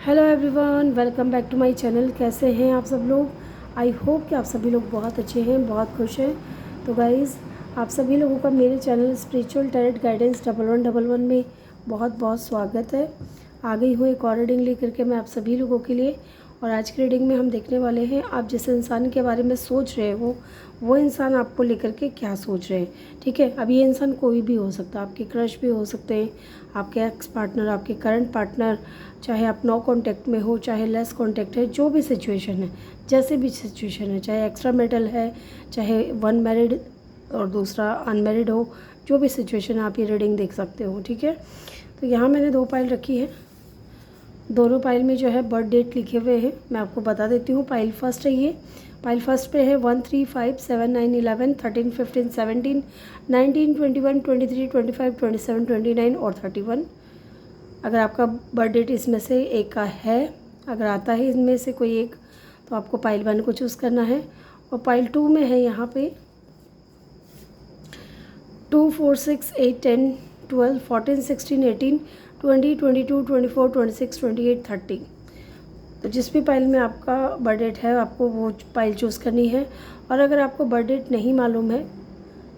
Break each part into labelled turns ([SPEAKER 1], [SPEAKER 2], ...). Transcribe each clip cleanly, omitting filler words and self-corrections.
[SPEAKER 1] Hello everyone, welcome back to my channel. कैसे हैं आप सब लोग? आई होप कि आप सभी लोग बहुत अच्छे हैं, बहुत खुश हैं। तो गाइज़, आप सभी लोगों का मेरे चैनल स्पिरिचुअल टैरेट गाइडेंस 1111 में बहुत बहुत स्वागत है। आ गई हूँ एक और रीडिंग लेकर के मैं आप सभी लोगों के लिए। और आज की रीडिंग में हम देखने वाले हैं आप जिस इंसान के बारे में सोच रहे हो वो इंसान आपको लेकर के क्या सोच रहे हैं। ठीक है, अब ये इंसान कोई भी हो सकता है, आपके क्रश भी हो सकते हैं, आपके एक्स पार्टनर, आपके करंट पार्टनर, चाहे आप नो कांटेक्ट में हो, चाहे लेस कांटेक्ट है, जो भी सिचुएशन है, जैसे भी सिचुएशन है, चाहे एक्स्ट्रा मैरिटल है, चाहे वन मैरिड और दूसरा अनमैरिड हो, जो भी सिचुएशन है आप ये रीडिंग देख सकते हो। ठीक है, तो यहाँ मैंने 2 पाइल रखी है। दोनों पाइल में जो है बर्थ डेट लिखे हुए हैं। मैं आपको बता देती हूँ। पाइल फर्स्ट है, ये पाइल फर्स्ट पे है 1 3 5 7 9 11 13 15 17 19 21 23 25 27 29 और 31। अगर आपका बर्थ डेट इसमें से एक का है, अगर आता है इनमें से कोई एक, तो आपको पाइल 1 को चूज़ करना है। और पाइल 2 में है यहाँ पे 2 4 6 8 10 12 14 16 18 20 22 24 26 28 30। तो जिस भी पाइल में आपका बर्थ डेट है आपको वो पाइल चूज़ करनी है। और अगर आपको बर्थ डेट नहीं मालूम है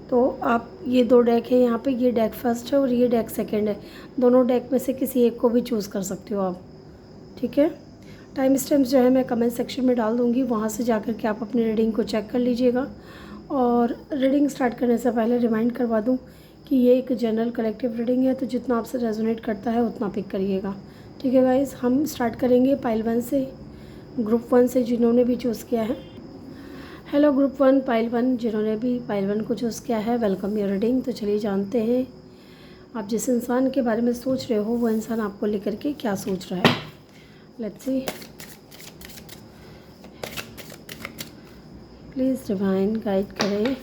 [SPEAKER 1] तो आप ये 2 डेक है यहाँ पे, ये डेक फर्स्ट है और ये डेक सेकंड है, दोनों डेक में से किसी एक को भी चूज़ कर सकते हो आप। ठीक है, टाइम स्टैम्प्स जो है मैं कमेंट सेक्शन में डाल दूँगी, वहाँ से जाकर के आप अपनी रीडिंग को चेक कर लीजिएगा। और रीडिंग स्टार्ट करने से पहले रिमाइंड करवा दूँ कि ये एक जनरल कलेक्टिव रीडिंग है, तो जितना आपसे रेजोनेट करता है उतना पिक करिएगा। ठीक है गाइज़, हम स्टार्ट करेंगे पाइल 1 से, ग्रुप 1 से जिन्होंने भी चूज़ किया है। हेलो ग्रुप 1 पाइल 1, जिन्होंने भी पाइल 1 को चूज़ किया है, वेलकम योर रीडिंग। तो चलिए जानते हैं आप जिस इंसान के बारे में सोच रहे हो वो इंसान आपको लेकर के क्या सोच रहा है। Let's see, please divine guide करें।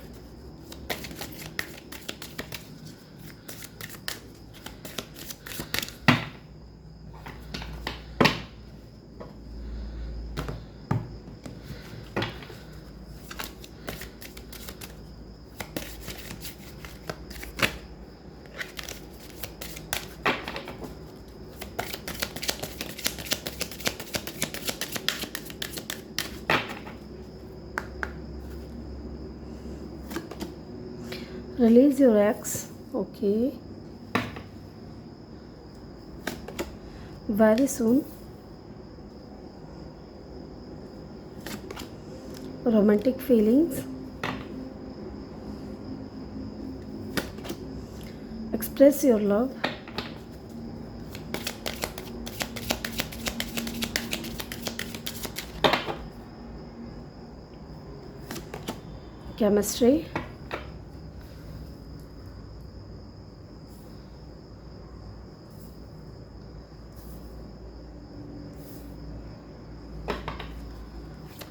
[SPEAKER 1] Release your ex. Okay. Very soon. Romantic feelings. Express your love. Chemistry.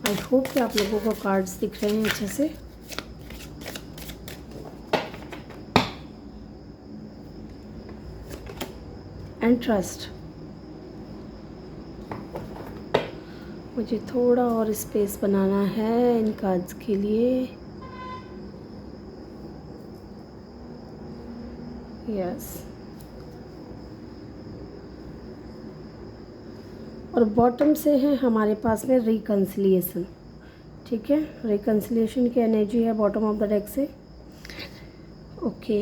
[SPEAKER 1] I hope कि आप लोगों को कार्ड्स दिख रहे हैं अच्छे से। And trust. मुझे थोड़ा और स्पेस बनाना है इन कार्ड्स के लिए। यस। और बॉटम से है हमारे पास में रिकन्सिलिएशन। ठीक है, रिकन्सिलिएशन की एनर्जी है बॉटम ऑफ द डेक से। ओके,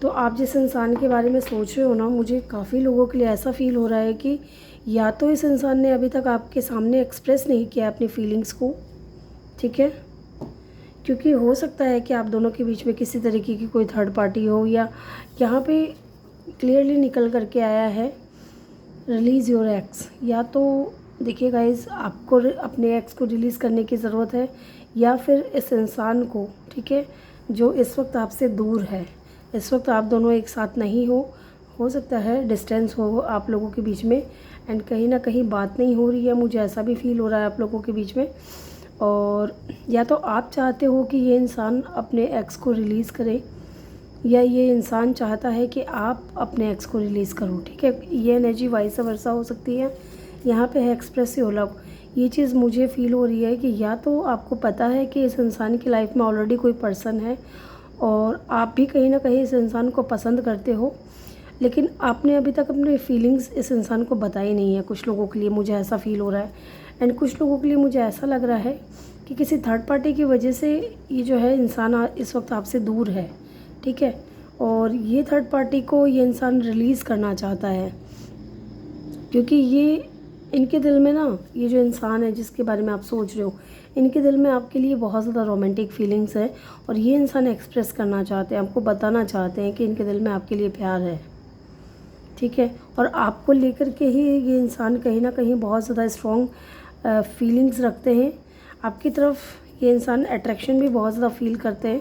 [SPEAKER 1] तो आप जिस इंसान के बारे में सोच रहे हो ना, मुझे काफ़ी लोगों के लिए ऐसा फील हो रहा है कि या तो इस इंसान ने अभी तक आपके सामने एक्सप्रेस नहीं किया अपनी फीलिंग्स को। ठीक है, क्योंकि हो सकता है कि आप दोनों के बीच में किसी तरीके की कोई थर्ड पार्टी हो, या यहाँ पे क्लियरली निकल करके आया है रिलीज़ योर एक्स। या तो देखिए गाइस, आपको अपने एक्स को रिलीज़ करने की ज़रूरत है, या फिर इस इंसान को, ठीक है, जो इस वक्त आपसे दूर है, इस वक्त आप दोनों एक साथ नहीं हो सकता है डिस्टेंस हो आप लोगों के बीच में, एंड कहीं ना कहीं बात नहीं हो रही है, मुझे ऐसा भी फील हो रहा है आप लोगों के बीच में। और या तो आप चाहते हो कि ये इंसान अपने एक्स को रिलीज़ करे, या ये इंसान चाहता है कि आप अपने एक्स को रिलीज़ करो। ठीक है, ये एनर्जी वाइस वर्सा हो सकती है। यहाँ पे है एक्सप्रेस योर लव। ये चीज़ मुझे फील हो रही है कि या तो आपको पता है कि इस इंसान की लाइफ में ऑलरेडी कोई पर्सन है और आप भी कहीं ना कहीं इस इंसान को पसंद करते हो, लेकिन आपने अभी तक अपने फीलिंग्स इस इंसान को बताई नहीं है। कुछ लोगों के लिए मुझे ऐसा फ़ील हो रहा है एंड कुछ लोगों के लिए मुझे ऐसा लग रहा है कि किसी थर्ड पार्टी की वजह से ये जो है इंसान इस वक्त आपसे दूर है, ठीक है। और ये थर्ड पार्टी को ये इंसान रिलीज़ करना चाहता है, क्योंकि ये इनके दिल में ना, ये जो इंसान है जिसके बारे में आप सोच रहे हो, इनके दिल में आपके लिए बहुत ज़्यादा रोमांटिक फीलिंग्स है और ये इंसान एक्सप्रेस करना चाहते हैं, आपको बताना चाहते हैं कि इनके दिल में आपके लिए प्यार है, ठीक है। और आपको लेकर के ही ये इंसान कहीं ना कहीं बहुत ज़्यादा स्ट्रॉन्ग फीलिंग्स रखते हैं। आपकी तरफ ये इंसान अट्रैक्शन भी बहुत ज़्यादा फील करते हैं।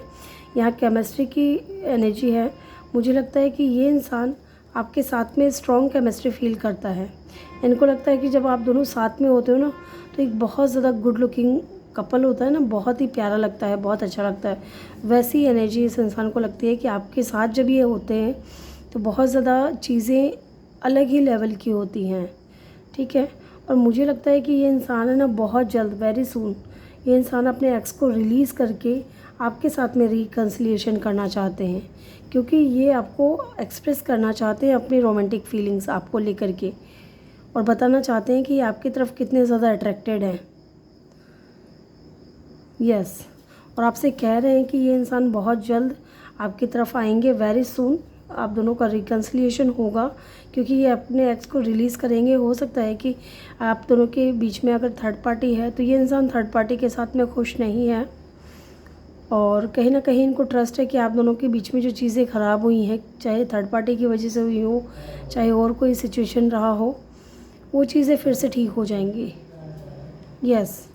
[SPEAKER 1] यहाँ केमिस्ट्री की एनर्जी है। मुझे लगता है कि ये इंसान आपके साथ में स्ट्रॉन्ग केमिस्ट्री फील करता है। इनको लगता है कि जब आप दोनों साथ में होते हो ना, तो एक बहुत ज़्यादा गुड लुकिंग कपल होता है ना, बहुत ही प्यारा लगता है, बहुत अच्छा लगता है। वैसी एनर्जी इस इंसान को लगती है कि आपके साथ जब ये होते हैं तो बहुत ज़्यादा चीज़ें अलग ही लेवल की होती हैं, ठीक है। और मुझे लगता है कि ये इंसान है ना, बहुत जल्द, वेरी सून, ये इंसान अपने एक्स को रिलीज़ करके आपके साथ में रिकन्सिलिएशन करना चाहते हैं, क्योंकि ये आपको एक्सप्रेस करना चाहते हैं अपनी रोमांटिक फीलिंग्स आपको लेकर के, और बताना चाहते हैं कि ये आपकी तरफ कितने ज़्यादा अट्रैक्टेड हैं। यस, और आपसे कह रहे हैं कि ये इंसान बहुत जल्द आपकी तरफ आएंगे, वेरी सून आप दोनों का रिकन्सिलिएशन होगा, क्योंकि ये अपने एक्स को रिलीज़ करेंगे। हो सकता है कि आप दोनों के बीच में अगर थर्ड पार्टी है तो ये इंसान थर्ड पार्टी के साथ में खुश नहीं है, और कहीं ना कहीं इनको ट्रस्ट है कि आप दोनों के बीच में जो चीज़ें ख़राब हुई हैं, चाहे थर्ड पार्टी की वजह से हुई हो, चाहे और कोई सिचुएशन रहा हो, वो चीज़ें फिर से ठीक हो जाएंगी। यस,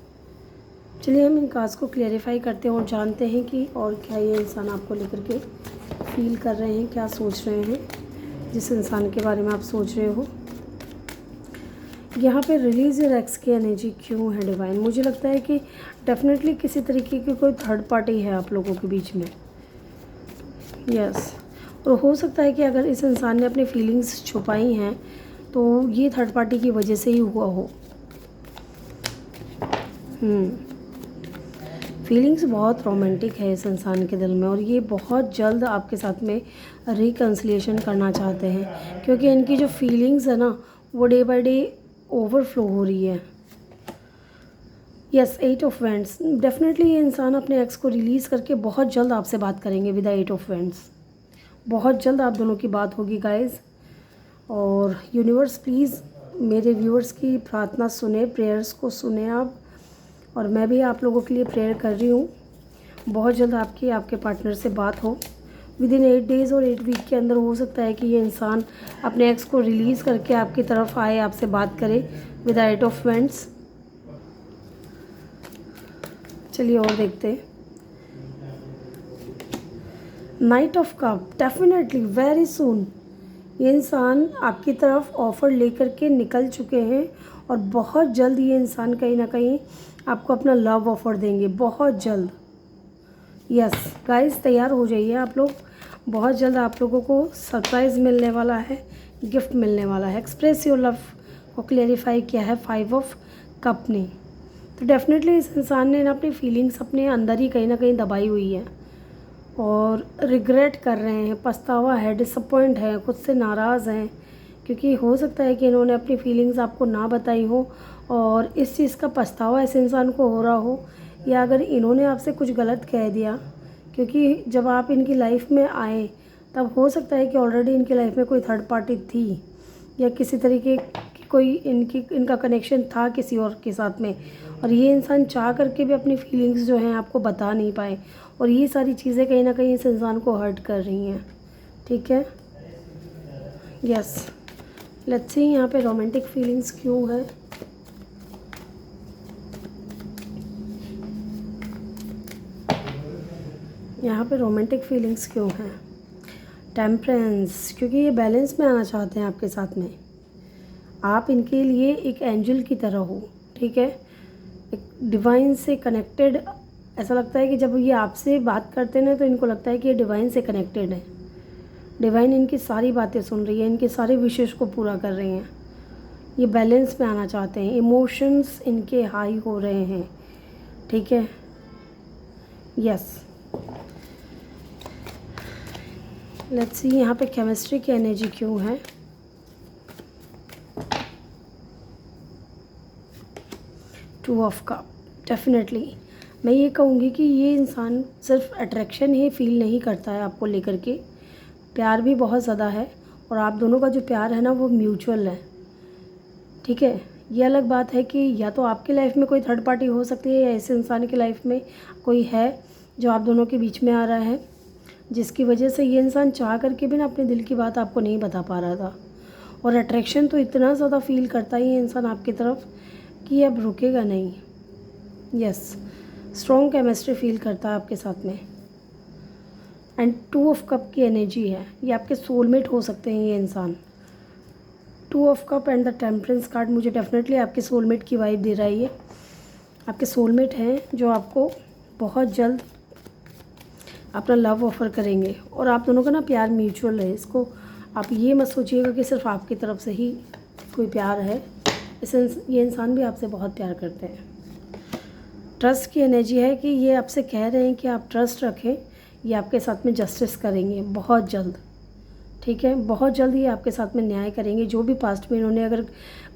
[SPEAKER 1] चलिए हम इन काज को क्लैरिफाई करते हैं और जानते हैं कि और क्या ये इंसान आपको लेकर के फील कर रहे हैं, क्या सोच रहे हैं जिस इंसान के बारे में आप सोच रहे हो। यहाँ पे रिलीज योर एक्स की एनर्जी क्यों है डिवाइन? मुझे लगता है कि डेफिनेटली किसी तरीके की कोई थर्ड पार्टी है आप लोगों के बीच में। यस, और हो सकता है कि अगर इस इंसान ने अपनी फीलिंग्स छुपाई हैं तो ये थर्ड पार्टी की वजह से ही हुआ हो। फीलिंग्स बहुत रोमांटिक है इस इंसान के दिल में, और ये बहुत जल्द आपके साथ में रिकन्सिलिएशन करना चाहते हैं, क्योंकि इनकी जो फीलिंग्स है ना, वो डे बाय डे ओवरफ्लो हो रही है। यस, 8 ऑफ वैंड्स, डेफिनेटली ये इंसान अपने एक्स को रिलीज़ करके बहुत जल्द आपसे बात करेंगे विद 8 ऑफ वैंड्स। बहुत जल्द आप दोनों की बात होगी गाइज। और यूनिवर्स प्लीज़ मेरे व्यूअर्स की प्रार्थना सुने, प्रेयर्स को सुने आप, और मैं भी आप लोगों के लिए प्रेयर कर रही हूँ। बहुत जल्द आपके पार्टनर से बात हो विद इन 8 डेज़ और 8 वीक के अंदर। हो सकता है कि ये इंसान अपने एक्स को रिलीज़ करके आपकी तरफ आए, आपसे बात करे विद 8 ऑफ वैंड्स। चलिए और देखते हैं। Night of cup, definitely very soon ये इंसान आपकी तरफ ऑफ़र लेकर के निकल चुके हैं, और बहुत जल्द ये इंसान कहीं ना कहीं आपको अपना लव ऑफ़र देंगे, बहुत जल्द। यस गाइस, तैयार हो जाइए आप लोग, बहुत जल्द आप लोगों को सरप्राइज़ मिलने वाला है, गिफ्ट मिलने वाला है। एक्सप्रेस योर लव को क्लेरिफाई किया है 5 ऑफ कप ने। तो डेफिनेटली इस इंसान ने ना अपनी फीलिंग्स अपने अंदर ही कहीं ना कहीं दबाई हुई है, और रिग्रेट कर रहे हैं, पछतावा है, डिसअपॉइंट है, खुद से नाराज़ हैं, क्योंकि हो सकता है कि इन्होंने अपनी फीलिंग्स आपको ना बताई हो और इस चीज़ का पछतावा इस इंसान को हो रहा हो, या अगर इन्होंने आपसे कुछ गलत कह दिया, क्योंकि जब आप इनकी लाइफ में आए तब हो सकता है कि ऑलरेडी इनकी लाइफ में कोई थर्ड पार्टी थी, या किसी तरीके की कोई इनका कनेक्शन था किसी और के साथ में, और ये इंसान चाह करके भी अपनी फीलिंग्स जो हैं आपको बता नहीं पाए, और ये सारी चीज़ें कहीं ना कहीं इस इंसान को हर्ट कर रही हैं, ठीक है। यस, लेट्स सी यहाँ पे रोमांटिक फीलिंग्स क्यों है। यहाँ पे रोमांटिक फीलिंग्स क्यों हैं? टेम्परेंस, क्योंकि ये बैलेंस में आना चाहते हैं आपके साथ में। आप इनके लिए एक एंजल की तरह हो, ठीक है, एक डिवाइन से कनेक्टेड। ऐसा लगता है कि जब ये आपसे बात करते हैं ना, तो इनको लगता है कि ये डिवाइन से कनेक्टेड है। डिवाइन इनकी सारी बातें सुन रही है, इनके सारे विशेष को पूरा कर रही हैं। ये बैलेंस में आना चाहते हैं, इमोशंस इनके हाई हो रहे हैं, ठीक है। यस, लेट्स सी यहाँ पे केमिस्ट्री की एनर्जी क्यों है। Two of cup. डेफिनेटली मैं ये कहूँगी कि ये इंसान सिर्फ अट्रैक्शन ही फील नहीं करता है आपको लेकर के, प्यार भी बहुत ज़्यादा है, और आप दोनों का जो प्यार है ना वो म्यूचुअल है। ठीक है, ये अलग बात है कि या तो आपकी लाइफ में कोई थर्ड पार्टी हो सकती है, या ऐसे इंसान की लाइफ में कोई है जो आप दोनों के बीच में आ रहा है, जिसकी वजह से ये इंसान चाह करके भी ना अपने दिल की बात आपको नहीं बता पा रहा था। और अट्रैक्शन तो इतना ज़्यादा फील करता ही है इंसान आपकी तरफ कि अब रुकेगा नहीं। यस, स्ट्रॉन्ग केमिस्ट्री फील करता है आपके साथ में। एंड टू ऑफ कप की एनर्जी है, ये आपके सोलमेट हो सकते हैं ये इंसान। Two of cup and the temperance card मुझे डेफिनेटली आपके सोलमेट की वाइब दे रहा है। ये आपके सोलमेट हैं जो आपको बहुत जल्द अपना लव ऑफ़र करेंगे, और आप दोनों का ना प्यार म्यूचुअल है। इसको आप ये मत सोचिएगा कि सिर्फ आपकी तरफ से ही कोई प्यार है, ये इंसान भी आपसे बहुत प्यार करते हैं। ट्रस्ट की एनर्जी है कि ये आपसे कह रहे हैं कि आप ट्रस्ट रखें, ये आपके साथ में जस्टिस करेंगे बहुत जल्द। ठीक है, बहुत जल्द ये आपके साथ में न्याय करेंगे। जो भी पास्ट में इन्होंने अगर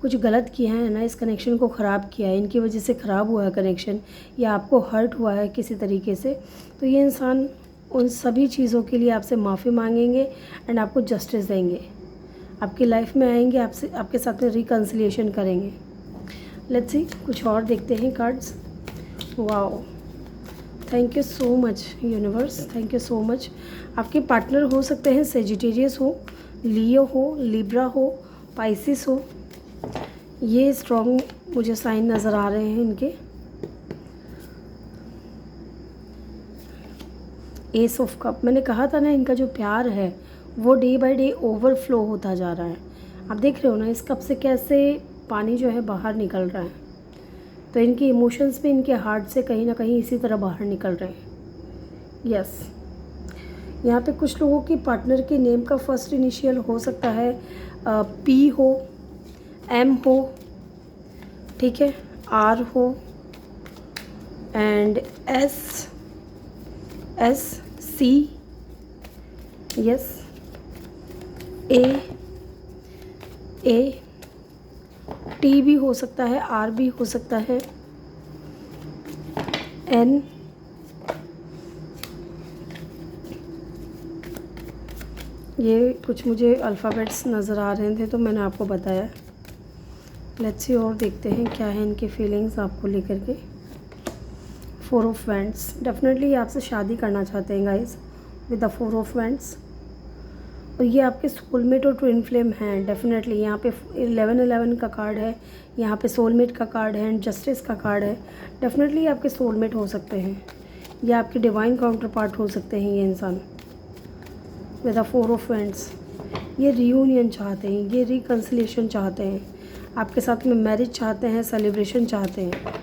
[SPEAKER 1] कुछ गलत किया है ना, इस कनेक्शन को ख़राब किया है, इनकी वजह से ख़राब हुआ है कनेक्शन, या आपको हर्ट हुआ है किसी तरीके से, तो ये इंसान उन सभी चीज़ों के लिए आपसे माफ़ी मांगेंगे एंड आपको जस्टिस देंगे। आपकी लाइफ में आएंगे, आपके साथ में रिकन्सिलिएशन करेंगे। लेट्स सी कुछ और देखते हैं cards. Wow, thank you so much universe, thank you so much. आपके पार्टनर हो सकते हैं सेजिटेरियस हो, लियो हो, लिब्रा हो, पाइसिस हो। ये स्ट्रॉन्ग मुझे साइन नज़र आ रहे हैं इनके। एस ऑफ कप, मैंने कहा था ना इनका जो प्यार है वो डे बाय डे ओवरफ्लो होता जा रहा है। आप देख रहे हो ना इस कप से कैसे पानी जो है बाहर निकल रहा है, तो इनके इमोशंस भी इनके हार्ट से कहीं ना कहीं इसी तरह बाहर निकल रहे हैं। यस, यहाँ पे कुछ लोगों की पार्टनर के नेम का फर्स्ट इनिशियल हो सकता है पी हो, एम हो, ठीक है, आर हो, and S C, yes, A T भी हो सकता है, आर भी हो सकता है, एन, ये कुछ मुझे अल्फ़ाबेट्स नज़र आ रहे थे तो मैंने आपको बताया। लेट्स सी और देखते हैं क्या है इनकी फीलिंग्स आपको लेकर के। फोर ऑफ वैंड्स, डेफिनेटली ये आपसे शादी करना चाहते हैं guys with the four of wands, और ये आपके सोलमेट और ट्विन फ्लेम हैं। डेफिनेटली यहाँ पे 11 का कार्ड है, यहाँ पे सोलमेट का कार्ड है एंड जस्टिस का कार्ड है। डेफिनेटली आपके सोलमेट हो सकते हैं, या आपके डिवाइन काउंटर पार्ट हो सकते हैं ये इंसान with the four of wands. ये रियूनियन चाहते हैं, ये रिकन्सिलिएशन चाहते हैं, आपके साथ में मैरिज चाहते हैं, सेलिब्रेशन चाहते हैं।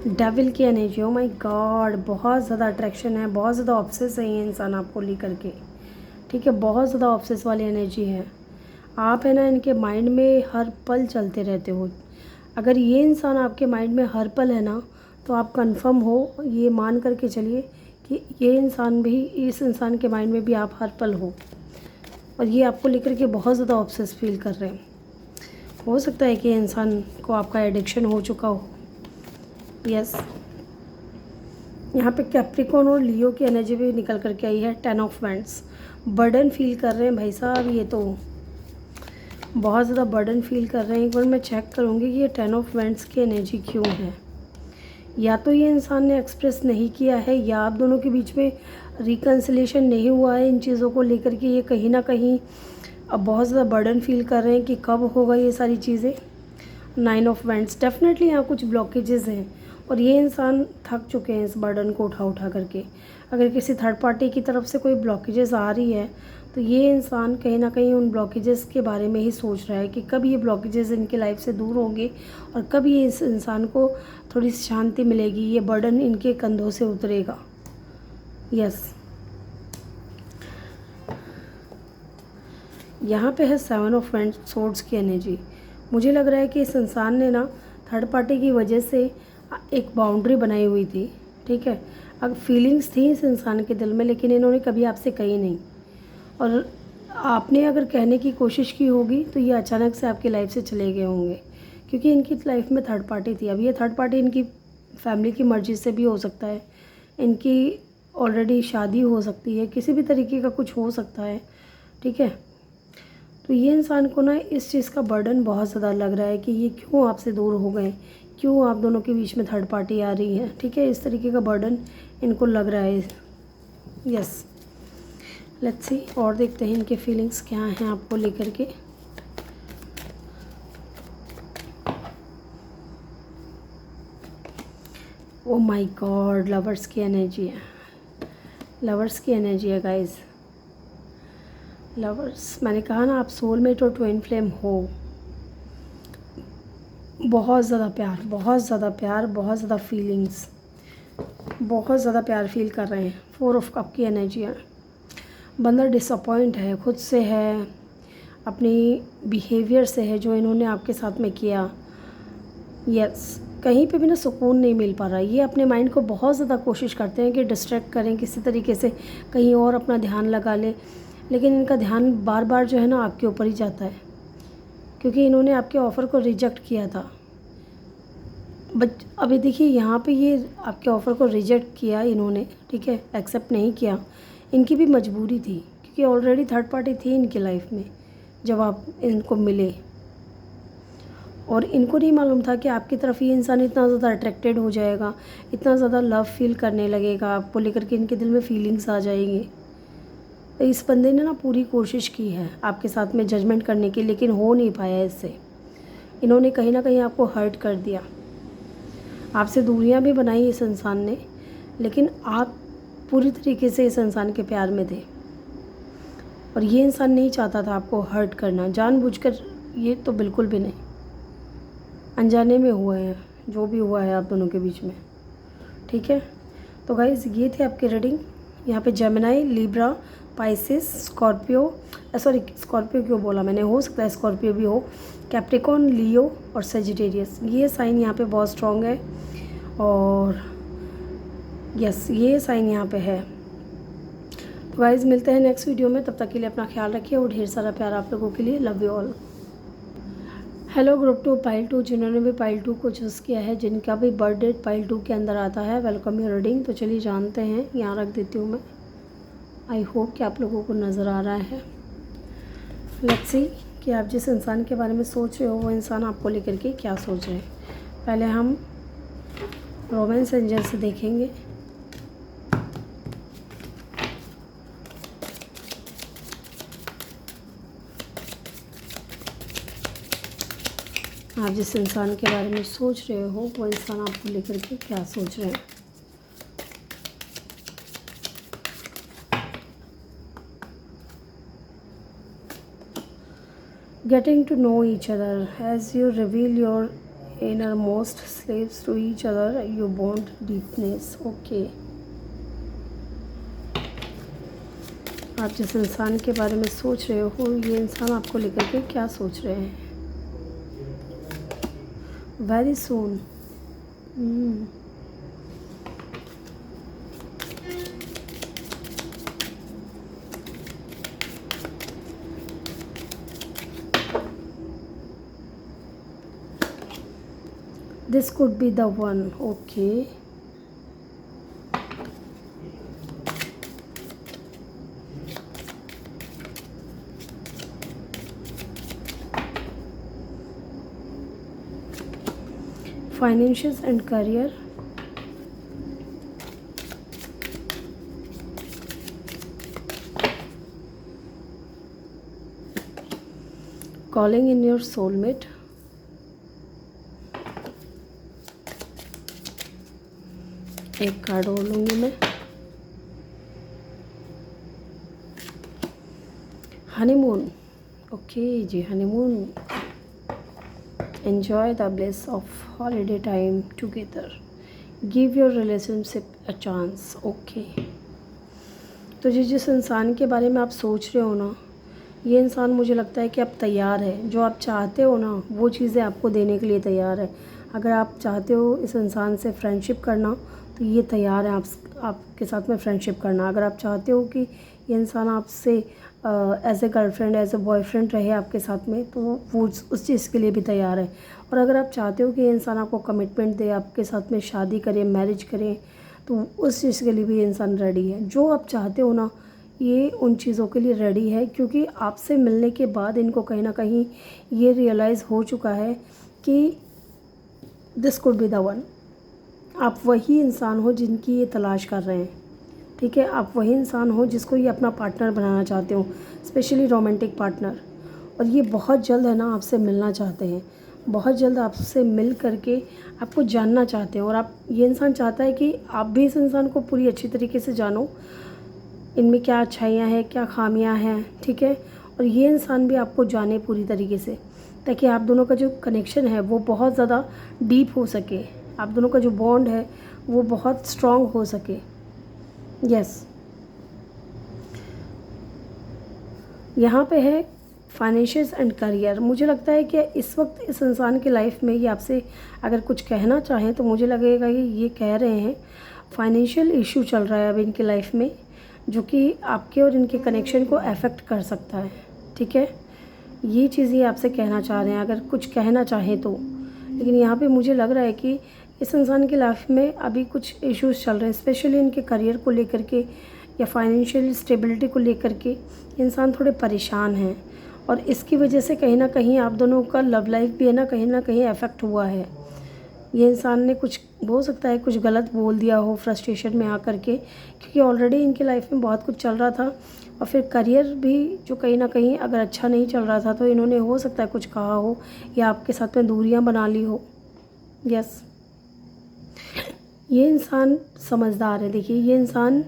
[SPEAKER 1] डेविल की एनर्जी, ओ माय गॉड, बहुत ज़्यादा अट्रैक्शन है, बहुत ज़्यादा ऑब्सेस है ये इंसान आपको लेकर के। ठीक है, बहुत ज़्यादा ऑब्सेस वाली एनर्जी है। आप है ना इनके माइंड में हर पल चलते रहते हो। अगर ये इंसान आपके माइंड में हर पल है ना, तो आप कंफर्म हो, ये मान करके चलिए कि ये इंसान भी, इस इंसान के माइंड में भी आप हर पल हो, और ये आपको लेकर के बहुत ज़्यादा ऑब्सेस फील कर रहे हैं। हो सकता है कि ये इंसान को आपका एडिक्शन हो चुका हो। यस, यहाँ पे कैप्रिकॉर्न और लियो की एनर्जी भी निकल करके आई है। 10 ऑफ वैंड्स, बर्डन फील कर रहे हैं भाई साहब, ये तो बहुत ज़्यादा बर्डन फील कर रहे हैं। एक बार मैं चेक करूँगी कि ये 10 ऑफ वैंड्स की एनर्जी क्यों है। या तो ये इंसान ने एक्सप्रेस नहीं किया है, या आप दोनों के बीच में रिकन्सिलेशन नहीं हुआ है इन चीज़ों को लेकर के। ये कहीं ना कहीं अब बहुत ज़्यादा बर्डन फील कर रहे हैं कि कब होगा ये सारी चीज़ें। 9 ऑफ वैंड्स, डेफिनेटली यहाँ कुछ ब्लॉकेजेस हैं, और ये इंसान थक चुके हैं इस बर्डन को उठा करके। अगर किसी थर्ड पार्टी की तरफ से कोई ब्लॉकेजेस आ रही है, तो ये इंसान कहीं ना कहीं उन ब्लॉकेजेस के बारे में ही सोच रहा है कि कब ये ब्लॉकेजेस इनके लाइफ से दूर होंगे, और कब ये इस इंसान को थोड़ी शांति मिलेगी, ये बर्डन इनके कंधों से उतरेगा। यस, यहाँ पे है 7 ऑफ सोर्ड्स की एनर्जी। मुझे लग रहा है कि इस इंसान ने ना थर्ड पार्टी की वजह से एक बाउंड्री बनाई हुई थी। ठीक है, अब फीलिंग्स थी इस इंसान के दिल में, लेकिन इन्होंने कभी आपसे कही नहीं, और आपने अगर कहने की कोशिश की होगी तो ये अचानक से आपकी लाइफ से चले गए होंगे, क्योंकि इनकी लाइफ में थर्ड पार्टी थी। अब ये थर्ड पार्टी इनकी फैमिली की मर्ज़ी से भी हो सकता है, इनकी ऑलरेडी शादी हो सकती है, किसी भी तरीके का कुछ हो सकता है, ठीक है। तो ये इंसान को ना इस चीज़ का बर्डन बहुत ज़्यादा लग रहा है कि ये क्यों आपसे दूर हो गए, क्यों आप दोनों के बीच में थर्ड पार्टी आ रही है, ठीक है। इस तरीके का बर्डन इनको लग रहा है। यस, लेट्स सी, और देखते हैं इनके फीलिंग्स क्या हैं आपको लेकर के। ओ माय गॉड, लवर्स की एनर्जी है, लवर्स की एनर्जी है गाइस। लवर्स, मैंने कहा ना आप सोलमेट और ट्विन फ्लेम हो। बहुत ज़्यादा प्यार, बहुत ज़्यादा प्यार, बहुत ज़्यादा फीलिंग्स, बहुत ज़्यादा प्यार फील कर रहे हैं। 4 ऑफ कप की एनर्जी है। बंदा डिसअपॉइंट है, खुद से है, अपनी बिहेवियर से है जो इन्होंने आपके साथ में किया। यस, कहीं पे भी ना सुकून नहीं मिल पा रहा। ये अपने माइंड को बहुत ज़्यादा कोशिश करते हैं कि डिस्ट्रैक्ट करें किसी तरीके से, कहीं और अपना ध्यान लगा लें, लेकिन इनका ध्यान बार बार जो है ना आपके ऊपर ही जाता है, क्योंकि इन्होंने आपके ऑफ़र को रिजेक्ट किया था। बट अभी देखिए यहाँ पे ये आपके ऑफ़र को रिजेक्ट किया इन्होंने, ठीक है, एक्सेप्ट नहीं किया। इनकी भी मजबूरी थी, क्योंकि ऑलरेडी थर्ड पार्टी थी इनकी लाइफ में जब आप इनको मिले, और इनको नहीं मालूम था कि आपकी तरफ ये इंसान इतना ज़्यादा अट्रैक्टेड हो जाएगा, इतना ज़्यादा लव फील करने लगेगा, आपको लेकर के इनके दिल में फीलिंग्स आ जाएंगी। तो इस बंदे ने ना पूरी कोशिश की है आपके साथ में जजमेंट करने की, लेकिन हो नहीं पाया इससे। इन्होंने कहीं ना कहीं आपको हर्ट कर दिया, आपसे दूरियां भी बनाई इस इंसान ने, लेकिन आप पूरी तरीके से इस इंसान के प्यार में थे, और ये इंसान नहीं चाहता था आपको हर्ट करना जानबूझकर, ये तो बिल्कुल भी नहीं। अनजाने में हुआ है जो भी हुआ है आप दोनों के बीच में, ठीक है। तो गाइज़ ये थे आपके रीडिंग। यहाँ पे Gemini, Libra, Pisces, Scorpio, sorry Scorpio क्यों बोला मैंने, हो सकता है स्कॉर्पियो भी हो, कैप्रिकॉर्न, लियो और सेजिटेरियस, ये साइन यहाँ पे बहुत स्ट्रॉन्ग है। और यस, ये साइन यहाँ पे है। तो गाइज़ मिलते हैं नेक्स्ट वीडियो में, तब तक के लिए अपना ख्याल रखिए और ढेर सारा प्यार आप लोगों के लिए। Love you all. Hello group 2 pile 2, जिन्होंने भी पाइल 2 को चूज़ किया है, जिनका भी बर्थ डेट पाइल 2 के अंदर आता है, वेलकम योर रीडिंग। तो चलिए जानते हैं, यहाँ रख देती हूँ मैं। आई होप कि आप लोगों को नज़र आ रहा है। लेट्स सी कि आप जिस इंसान के बारे में सोच रहे हो वो इंसान आपको लेकर के क्या सोच रहे हैं। पहले हम रोमांस एंजल से देखेंगे। आप जिस इंसान के बारे में सोच रहे हो वो इंसान आपको लेकर के क्या सोच रहे हैं। Getting to know each other, as you reveal your innermost slaves to each other, you bond deepness. Okay, आप जिस इंसान के बारे में सोच रहे हो ये इंसान आपको लेकर के क्या सोच रहे हैं। Very soon, this could be the one. Okay, finances and career, calling in your soulmate, एक कार्ड और लूँगी मैं। हनीमून, ओके जी, honeymoon, enjoy the bless of holiday time together, give your relationship a chance. Okay, तो जिस इंसान के बारे में आप सोच रहे हो ना, ये इंसान मुझे लगता है कि आप तैयार है, जो आप चाहते हो ना वो चीज़ें आपको देने के लिए तैयार है। अगर आप चाहते हो इस इंसान से फ्रेंडशिप करना तो तो ये तैयार है आपके साथ में फ्रेंडशिप करना। अगर आप चाहते हो कि ये इंसान आपसे as a girlfriend as a boyfriend रहे आपके साथ में, तो वो उस चीज़ के लिए भी तैयार है। और अगर आप चाहते हो कि ये इंसान आपको कमिटमेंट दे, आपके साथ में शादी करे, मैरिज करे, तो उस चीज़ के लिए भी ये इंसान रेडी है। जो आप चाहते हो ना, ये उन चीज़ों के लिए रेडी है, क्योंकि आपसे मिलने के बाद इनको कहीं ना कहीं ये रियलाइज़ हो चुका है कि this could be the one. आप वही इंसान हो जिनकी ये तलाश कर रहे हैं, ठीक है। आप वही इंसान हो जिसको ये अपना पार्टनर बनाना चाहते हो, स्पेशली रोमांटिक पार्टनर। और ये बहुत जल्द है ना आपसे मिलना चाहते हैं, बहुत जल्द आपसे मिल करके आपको जानना चाहते हैं। और आप ये इंसान चाहता है कि आप भी इस इंसान को पूरी अच्छी तरीके से जानो, इनमें क्या अच्छाइयाँ हैं, क्या खामियाँ हैं, ठीक है। और ये इंसान भी आपको जाने पूरी तरीके से, ताकि आप दोनों का जो कनेक्शन है वो बहुत ज़्यादा डीप हो सके, आप दोनों का जो बॉन्ड है वो बहुत स्ट्रॉन्ग हो सके। यस, यहाँ पे है फाइनेंशियल्स एंड करियर। मुझे लगता है कि इस वक्त इस इंसान की लाइफ में ये आपसे अगर कुछ कहना चाहें तो मुझे लगेगा कि ये कह रहे हैं फाइनेंशियल इशू चल रहा है अब इनकी लाइफ में, जो कि आपके और इनके कनेक्शन को अफेक्ट कर सकता है, ठीक है। ये चीज़ ये आपसे कहना चाह रहे हैं अगर कुछ कहना चाहें तो। लेकिन यहाँ पे मुझे लग रहा है कि इस इंसान की लाइफ में अभी कुछ इश्यूज चल रहे हैं, स्पेशली इनके करियर को लेकर के या फाइनेंशियल स्टेबिलिटी को लेकर के इंसान थोड़े परेशान हैं। और इसकी वजह से कहीं ना कहीं आप दोनों का लव लाइफ भी है ना कहीं अफेक्ट हुआ है। ये इंसान ने कुछ हो सकता है कुछ गलत बोल दिया हो फ्रस्ट्रेशन में आकर के, क्योंकि ऑलरेडी इनकी लाइफ में बहुत कुछ चल रहा था। और फिर करियर भी जो कहीं ना कहीं अगर अच्छा नहीं चल रहा था तो इन्होंने हो सकता है कुछ कहा हो या आपके साथ में दूरियां बना ली हो। यस, ये इंसान समझदार है। देखिए, ये इंसान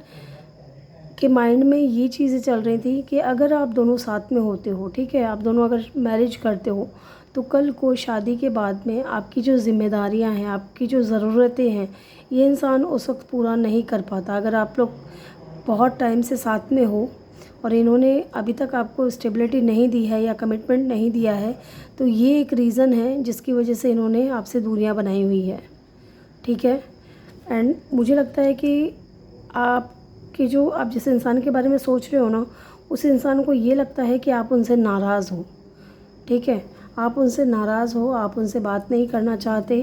[SPEAKER 1] के माइंड में ये चीज़ें चल रही थी कि अगर आप दोनों साथ में होते हो, ठीक है, आप दोनों अगर मैरिज करते हो, तो कल को शादी के बाद में आपकी जो ज़िम्मेदारियां हैं, आपकी जो ज़रूरतें हैं, ये इंसान उस वक्त पूरा नहीं कर पाता। अगर आप लोग बहुत टाइम से साथ में हो और इन्होंने अभी तक आपको स्टेबिलिटी नहीं दी है या कमिटमेंट नहीं दिया है, तो ये एक रीज़न है जिसकी वजह से इन्होंने आपसे दूरियां बनाई हुई है, ठीक है। एंड मुझे लगता है कि आपके जो आप जिस इंसान के बारे में सोच रहे हो ना, उस इंसान को ये लगता है कि आप उनसे नाराज़ हो, ठीक है। आप उनसे नाराज़ हो, आप उनसे बात नहीं करना चाहते।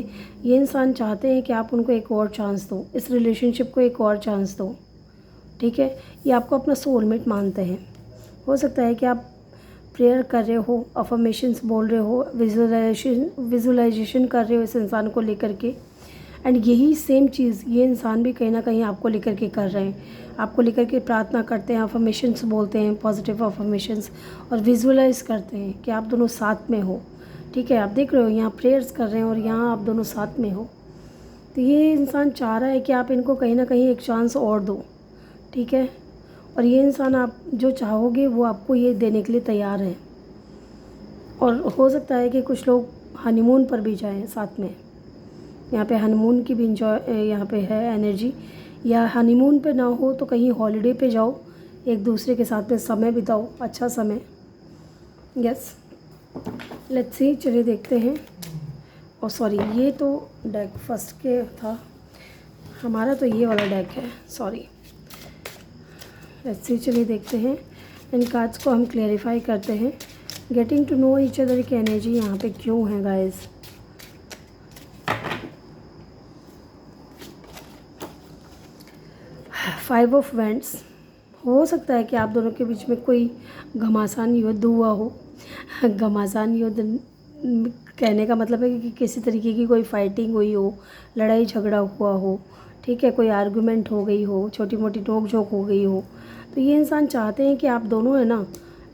[SPEAKER 1] ये इंसान चाहते हैं कि आप उनको एक और चांस दो, इस रिलेशनशिप को एक और चांस दो, ठीक है। ये आपको अपना सोलमेट मानते हैं। हो सकता है कि आप प्रेयर कर रहे हो, अफर्मेशंस बोल रहे हो, विजुलाइजेशन कर रहे हो इस इंसान को लेकर के। एंड यही सेम चीज़ ये इंसान भी कहीं ना कहीं आपको लेकर के कर रहे हैं, आपको लेकर के प्रार्थना करते हैं, अफर्मेशंस बोलते हैं, पॉजिटिव अफर्मेशंस, और विजुलाइज करते हैं कि आप दोनों साथ में हो, ठीक है। आप देख रहे हो यहाँ प्रेयर्स कर रहे हैं और यहाँ आप दोनों साथ में हो। तो ये इंसान चाह रहा है कि आप इनको कहीं ना कहीं एक चांस और दो, ठीक है। और ये इंसान आप जो चाहोगे वो आपको ये देने के लिए तैयार है। और हो सकता है कि कुछ लोग हनीमून पर भी जाएं साथ में। यहाँ पे हनीमून की भी इंजॉय यहाँ पे है एनर्जी, या हनीमून पे ना हो तो कहीं हॉलीडे पे जाओ, एक दूसरे के साथ में समय बिताओ, अच्छा समय। यस, लेट्स सी, चलिए देखते हैं। और सॉरी, ये तो डेक फर्स्ट के था, हमारा तो ये वाला डेक है, सॉरी। लेट्स सी, चलिए देखते हैं। इन कार्ड्स को हम क्लेरिफाई करते हैं। Getting to know each other की एनर्जी यहाँ पे क्यों है गाइस। Five of wands. हो सकता है कि आप दोनों के बीच में कोई घमासान युद्ध हुआ हो। घमासान युद्ध कहने का मतलब है कि किसी तरीके की कोई फाइटिंग हुई हो, लड़ाई झगड़ा हुआ हो, ठीक है, कोई आर्गुमेंट हो गई हो, छोटी मोटी नोक झोंक हो गई हो। तो ये इंसान चाहते हैं कि आप दोनों है ना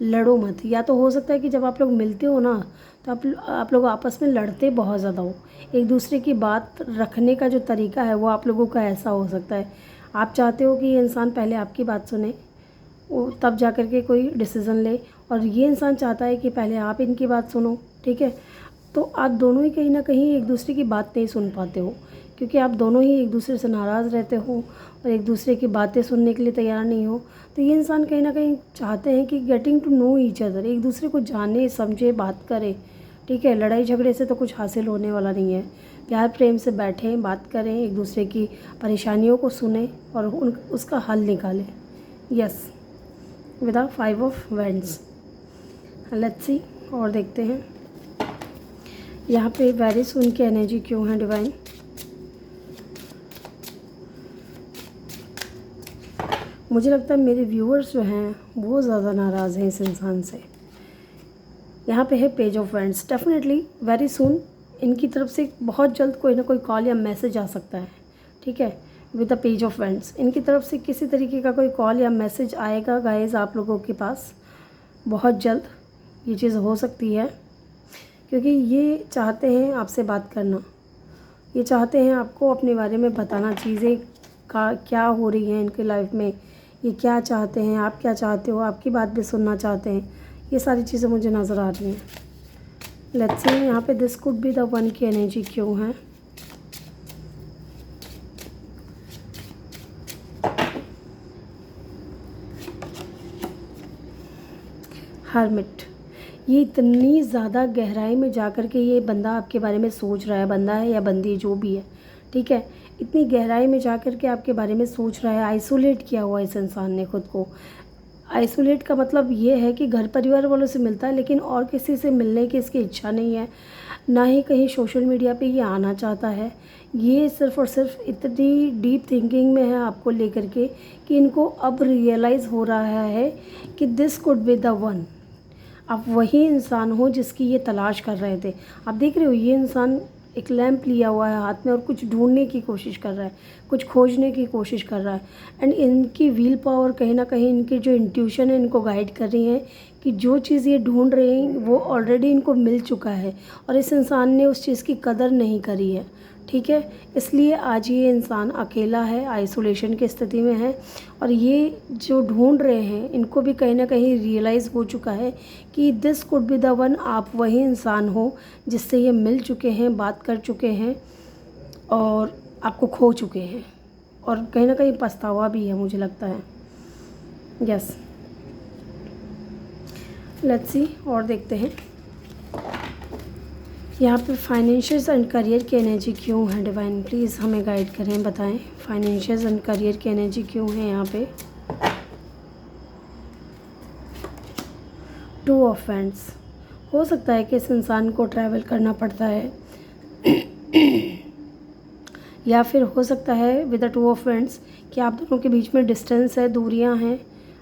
[SPEAKER 1] लड़ो मत। या तो हो सकता है कि जब आप लोग मिलते हो ना तो आप लोग आपस में लड़ते बहुत ज़्यादा हो। एक दूसरे की बात रखने का जो तरीका है वो आप लोगों का ऐसा हो सकता है। आप चाहते हो कि ये इंसान पहले आपकी बात सुने, वो तब जा कर के कोई डिसीज़न ले, और ये इंसान चाहता है कि पहले आप इनकी बात सुनो, ठीक है। तो आप दोनों ही कहीं ना कहीं एक दूसरे की बात नहीं सुन पाते हो, क्योंकि आप दोनों ही एक दूसरे से नाराज़ रहते हो और एक दूसरे की बातें सुनने के लिए तैयार नहीं हो। तो ये इंसान कहीं ना कहीं चाहते हैं कि getting to know each other, एक दूसरे को जाने समझे बात करे, ठीक है। लड़ाई झगड़े से तो कुछ हासिल होने वाला नहीं है। प्यार प्रेम से बैठें, बात करें, एक दूसरे की परेशानियों को सुनें और उसका हल निकालें। Yes, with the 5 of wands. Let's see और देखते हैं यहाँ पे वेरी सून की एनर्जी क्यों है डिवाइन। मुझे लगता है मेरे व्यूअर्स जो हैं वो ज़्यादा नाराज़ हैं इस इंसान से। यहाँ पे है page of wands. Definitely very soon इनकी तरफ से बहुत जल्द कोई ना कोई कॉल या मैसेज आ सकता है, ठीक है। With the page of wands इनकी तरफ से किसी तरीके का कोई कॉल या मैसेज आएगा गाइस आप लोगों के पास बहुत जल्द। ये चीज़ हो सकती है क्योंकि ये चाहते हैं आपसे बात करना, ये चाहते हैं आपको अपने बारे में बताना, चीज़ें का क्या हो रही हैं इनके लाइफ में, ये क्या चाहते हैं, आप क्या चाहते हो, आपकी बात भी सुनना चाहते हैं। ये सारी चीज़ें मुझे नज़र आ रही हैं। लेट्स सी यहाँ पे this could be the one की एनर्जी क्यों है। हर्मिट, ये इतनी ज़्यादा गहराई में जा कर के ये बंदा आपके बारे में सोच रहा है, बंदा है या बंदी जो भी है, ठीक है, इतनी गहराई में जा कर के आपके बारे में सोच रहा है। आइसोलेट किया हुआ इस इंसान ने खुद को। आइसोलेट का मतलब ये है कि घर परिवार वालों से मिलता है लेकिन और किसी से मिलने की इसकी इच्छा नहीं है, ना ही कहीं सोशल मीडिया पे ये आना चाहता है। ये सिर्फ़ और सिर्फ इतनी डीप थिंकिंग में है आपको लेकर के कि इनको अब रियलाइज़ हो रहा है कि this could be the one. आप वही इंसान हो जिसकी ये तलाश कर रहे थे। आप देख रहे हो ये इंसान एक लैंप लिया हुआ है हाथ में और कुछ ढूंढने की कोशिश कर रहा है, कुछ खोजने की कोशिश कर रहा है। एंड इनकी व्हील पावर कहीं ना कहीं इनकी जो इंट्यूशन है इनको गाइड कर रही है कि जो चीज़ ये ढूंढ रहे हैं वो ऑलरेडी इनको मिल चुका है और इस इंसान ने उस चीज़ की कदर नहीं करी है, ठीक है। इसलिए आज ये इंसान अकेला है, आइसोलेशन की स्थिति में है और ये जो ढूंढ रहे हैं इनको भी कहीं ना कहीं रियलाइज़ हो चुका है कि this could be the one. आप वही इंसान हो जिससे ये मिल चुके हैं, बात कर चुके हैं और आपको खो चुके हैं और कहीं ना कहीं पछतावा भी है मुझे लगता है। यस, लेट्स सी और देखते हैं यहाँ पे फाइनेंशियल्स एंड करियर की एनर्जी क्यों है डिवाइन। प्लीज़ हमें गाइड करें, बताएं फाइनेंशियल्स एंड करियर की एनर्जी क्यों है यहाँ पे। 2 ऑफ वैंड्स। हो सकता है कि इस इंसान को ट्रैवल करना पड़ता है या फिर हो सकता है विद द 2 ऑफ वैंड्स कि आप दोनों के बीच में डिस्टेंस है, दूरियां हैं,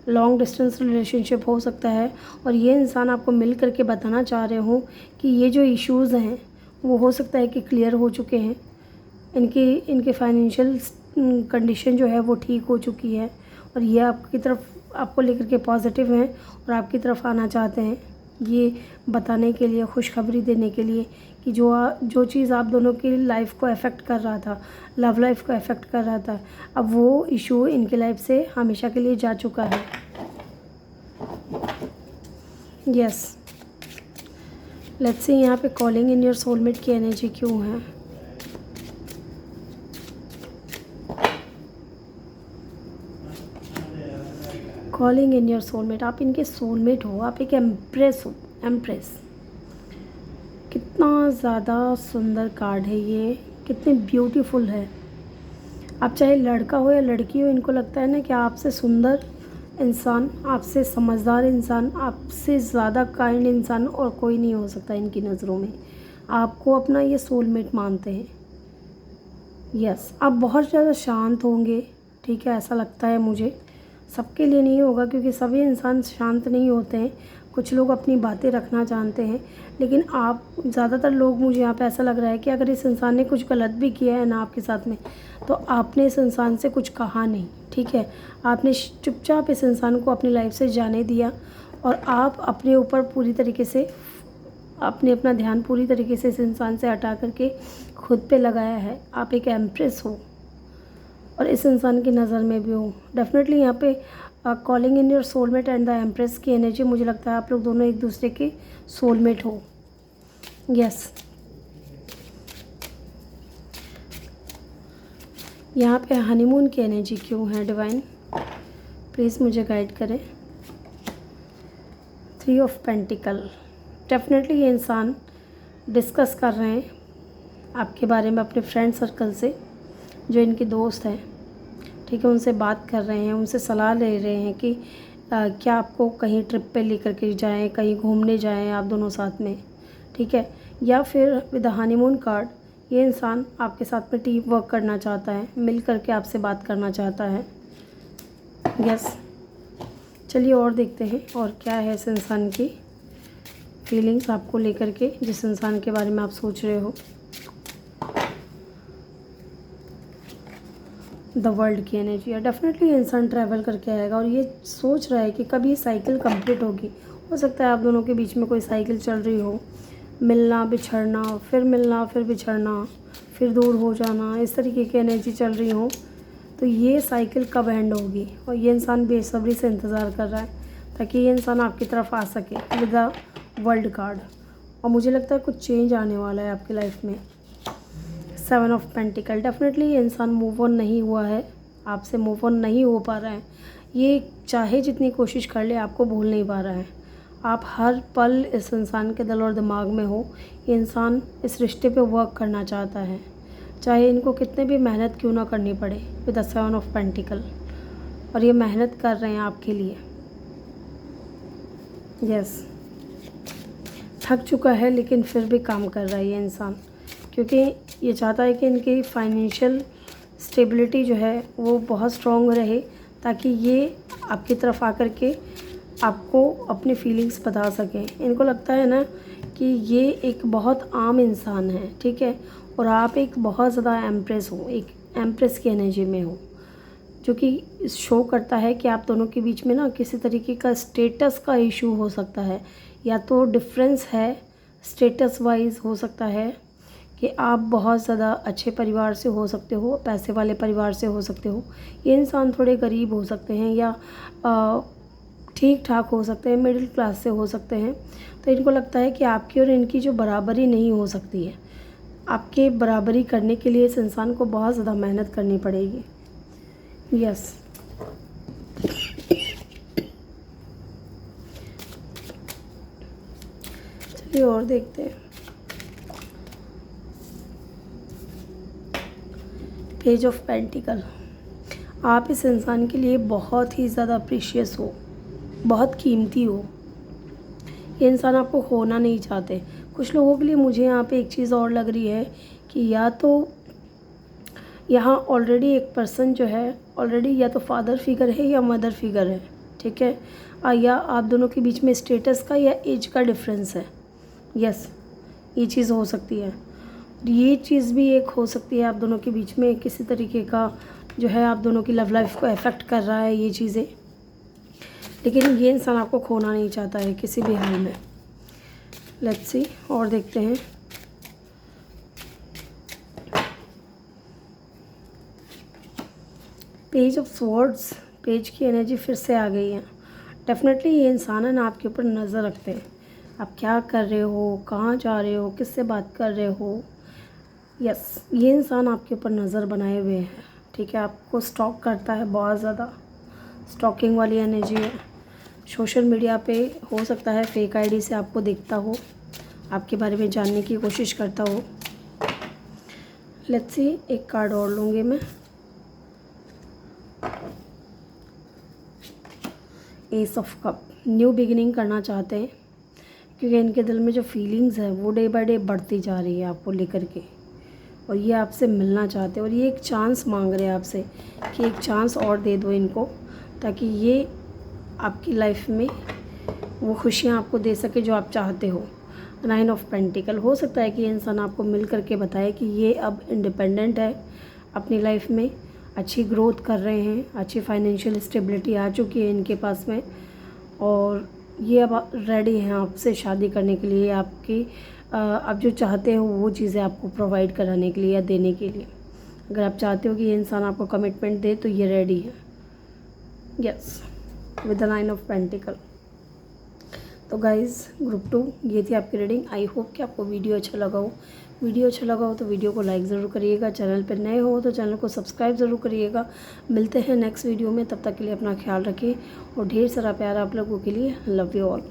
[SPEAKER 1] लॉन्ग डिस्टेंस रिलेशनशिप हो सकता है और ये इंसान आपको मिल करके बताना चाह रहे हो कि ये जो इश्यूज़ हैं वो हो सकता है कि क्लियर हो चुके हैं। इनके फाइनेंशियल कंडीशन जो है वो ठीक हो चुकी है और ये आपकी तरफ आपको लेकर के पॉजिटिव हैं और आपकी तरफ आना चाहते हैं, ये बताने के लिए, खुशखबरी देने के लिए कि जो चीज़ आप दोनों की लाइफ को अफेक्ट कर रहा था, लव लाइफ को अफेक्ट कर रहा था, अब वो इशू इनकी लाइफ से हमेशा के लिए जा चुका है। यस, लेट्स सी यहाँ पे कॉलिंग इन योर सोलमेट की एनर्जी क्यों है। कॉलिंग इन योर सोलमेट, आप इनके सोलमेट हो, आप एक एम्प्रेस हो। एम्प्रेस कितना ज़्यादा सुंदर कार्ड है ये, कितनी ब्यूटीफुल है। आप चाहे लड़का हो या लड़की हो, इनको लगता है ना कि आपसे सुंदर इंसान, आपसे समझदार इंसान, आपसे ज़्यादा काइंड इंसान और कोई नहीं हो सकता इनकी नज़रों में। आपको अपना ये सोलमेट मानते हैं। यस, आप बहुत ज़्यादा शांत होंगे, ठीक है, ऐसा लगता है मुझे। सबके लिए नहीं होगा क्योंकि सभी इंसान शांत नहीं होते हैं, कुछ लोग अपनी बातें रखना जानते हैं, लेकिन आप ज़्यादातर लोग, मुझे यहाँ पे ऐसा लग रहा है कि अगर इस इंसान ने कुछ गलत भी किया है ना आपके साथ में, तो आपने इस इंसान से कुछ कहा नहीं, ठीक है। आपने चुपचाप इस इंसान को अपनी लाइफ से जाने दिया और आप अपने ऊपर पूरी तरीके से अपना ध्यान पूरी तरीके से इस इंसान से हटा करके खुद पे लगाया है। आप एक एम्प्रेस हो और इस इंसान की नज़र में भी हो। डेफिनेटली यहाँ पे calling in your soulmate and the empress की एनर्जी, मुझे लगता है आप लोग दोनों एक दूसरे के सोलमेट हो। यस, यहाँ पे हनीमून की एनर्जी क्यों है डिवाइन, प्लीज़ मुझे गाइड करें। 3 ऑफ पेंटिकल, डेफिनेटली ये इंसान डिस्कस कर रहे हैं आपके बारे में अपने फ्रेंड सर्कल से, जो इनके दोस्त हैं, ठीक है, उनसे बात कर रहे हैं, उनसे सलाह ले रहे हैं कि क्या आपको कहीं ट्रिप पे लेकर के जाएं, कहीं घूमने जाएं आप दोनों साथ में, ठीक है। या फिर विद हनीमून कार्ड ये इंसान आपके साथ में टीम वर्क करना चाहता है, मिल करके आपसे बात करना चाहता है। यस, चलिए और देखते हैं और क्या है इस इंसान की फीलिंग्स आपको लेकर के, जिस इंसान के बारे में आप सोच रहे हो। द वर्ल्ड की एनर्जी है, डेफिनेटली इंसान ट्रैवल करके आएगा और ये सोच रहा है कि कब ये साइकिल कंप्लीट होगी। हो सकता है आप दोनों के बीच में कोई साइकिल चल रही हो, मिलना बिछड़ना, फिर बिछड़ना, फिर दूर हो जाना, इस तरीके की एनर्जी चल रही हो। तो ये साइकिल कब एंड होगी, और ये इंसान बेसब्री से इंतज़ार कर रहा है ताकि ये इंसान आपकी तरफ आ सके विद द वर्ल्ड कार्ड। और मुझे लगता है कुछ चेंज आने वाला है आपकी लाइफ में। 7 ऑफ पेंटिकल, डेफिनेटली ये इंसान मूव ऑन नहीं हुआ है, आपसे मूव ऑन नहीं हो पा रहा है। ये चाहे जितनी कोशिश कर ले आपको भूल नहीं पा रहा है। आप हर पल इस इंसान के दिल और दिमाग में हो। ये इंसान इस रिश्ते पे वर्क करना चाहता है, चाहे इनको कितने भी मेहनत क्यों ना करनी पड़े विद द 7 ऑफ पेंटिकल। और ये मेहनत कर रहे हैं आपके लिए। यस, थक चुका है लेकिन फिर भी काम कर रहा है ये इंसान, क्योंकि ये चाहता है कि इनकी फाइनेंशियल स्टेबिलिटी जो है वो बहुत स्ट्रॉन्ग रहे, ताकि ये आपकी तरफ आकर के आपको अपनी फीलिंग्स बता सकें। इनको लगता है ना कि ये एक बहुत आम इंसान है, ठीक है, और आप एक बहुत ज़्यादा एम्प्रेस हो, एक एम्प्रेस की एनर्जी में हो, जो कि शो करता है कि आप दोनों के बीच में ना किसी तरीके का स्टेटस का इशू हो सकता है, या तो डिफरेंस है स्टेटस वाइज हो सकता है कि आप बहुत ज़्यादा अच्छे परिवार से हो सकते हो, पैसे वाले परिवार से हो सकते हो, ये इंसान थोड़े गरीब हो सकते हैं, या ठीक ठाक हो सकते हैं, मिडिल क्लास से हो सकते हैं। तो इनको लगता है कि आपकी और इनकी जो बराबरी नहीं हो सकती है। आपके बराबरी करने के लिए इस इंसान को बहुत ज़्यादा मेहनत करनी पड़ेगी। यस, चलिए और देखते हैं। पेज ऑफ पेंटिकल, आप इस इंसान के लिए बहुत ही ज़्यादा प्रीशियस हो, बहुत कीमती हो। ये इंसान आपको खोना नहीं चाहते। कुछ लोगों के लिए मुझे यहाँ पे एक चीज़ और लग रही है कि या तो यहाँ ऑलरेडी एक पर्सन जो है ऑलरेडी या तो फादर फिगर है या मदर फिगर है, ठीक है, या आप दोनों के बीच में स्टेटस का या एज का डिफरेंस है। यस, ये चीज़ हो सकती है। ये चीज़ भी एक हो सकती है आप दोनों के बीच में किसी तरीके का जो है आप दोनों की लव लाइफ को अफेक्ट कर रहा है ये चीज़ें, लेकिन ये इंसान आपको खोना नहीं चाहता है किसी भी हाल में। लेट्स सी और देखते हैं। पेज ऑफ स्वॉर्ड्स, पेज की एनर्जी फिर से आ गई है। डेफिनेटली ये इंसान है ना आपके ऊपर नज़र रखते हैं, आप क्या कर रहे हो, कहाँ जा रहे हो, किससे बात कर रहे हो। यस, ये इंसान आपके ऊपर नज़र बनाए हुए है, ठीक है, आपको स्टॉक करता है, बहुत ज़्यादा स्टॉकिंग वाली एनर्जी है। सोशल मीडिया पे हो सकता है फेक आईडी से आपको देखता हो, आपके बारे में जानने की कोशिश करता हो। लेट्स सी, एक कार्ड और लूँगी मैं। S of cup, new beginning करना चाहते हैं, क्योंकि इनके दिल में जो फीलिंग्स है वो डे बाय डे बढ़ती जा रही है आपको लेकर के, और ये आपसे मिलना चाहते हैं, और ये एक चांस मांग रहे हैं आपसे कि एक चांस और दे दो इनको, ताकि ये आपकी लाइफ में वो खुशियाँ आपको दे सके जो आप चाहते हो। 9 ऑफ पेंटिकल, हो सकता है कि ये इंसान आपको मिल करके बताए कि ये अब इंडिपेंडेंट है, अपनी लाइफ में अच्छी ग्रोथ कर रहे हैं, अच्छी फाइनेंशियल स्टेबिलिटी आ चुकी है इनके पास में, और ये अब रेडी हैं आपसे शादी करने के लिए, आपकी आप जो चाहते हो वो चीज़ें आपको प्रोवाइड कराने के लिए या देने के लिए। अगर आप चाहते हो कि ये इंसान आपको कमिटमेंट दे तो ये रेडी है। Yes, with the 9 of pentacle. तो गाइज़, ग्रुप 2 ये थी आपकी रीडिंग। आई होप कि आपको वीडियो अच्छा लगा हो। वीडियो अच्छा लगा हो तो वीडियो को लाइक ज़रूर करिएगा, चैनल पर नए हो तो चैनल को सब्सक्राइब ज़रूर करिएगा। मिलते हैं नेक्स्ट वीडियो में, तब तक के लिए अपना ख्याल रखिए और ढेर सारा प्यार आप लोगों के लिए। Love you all.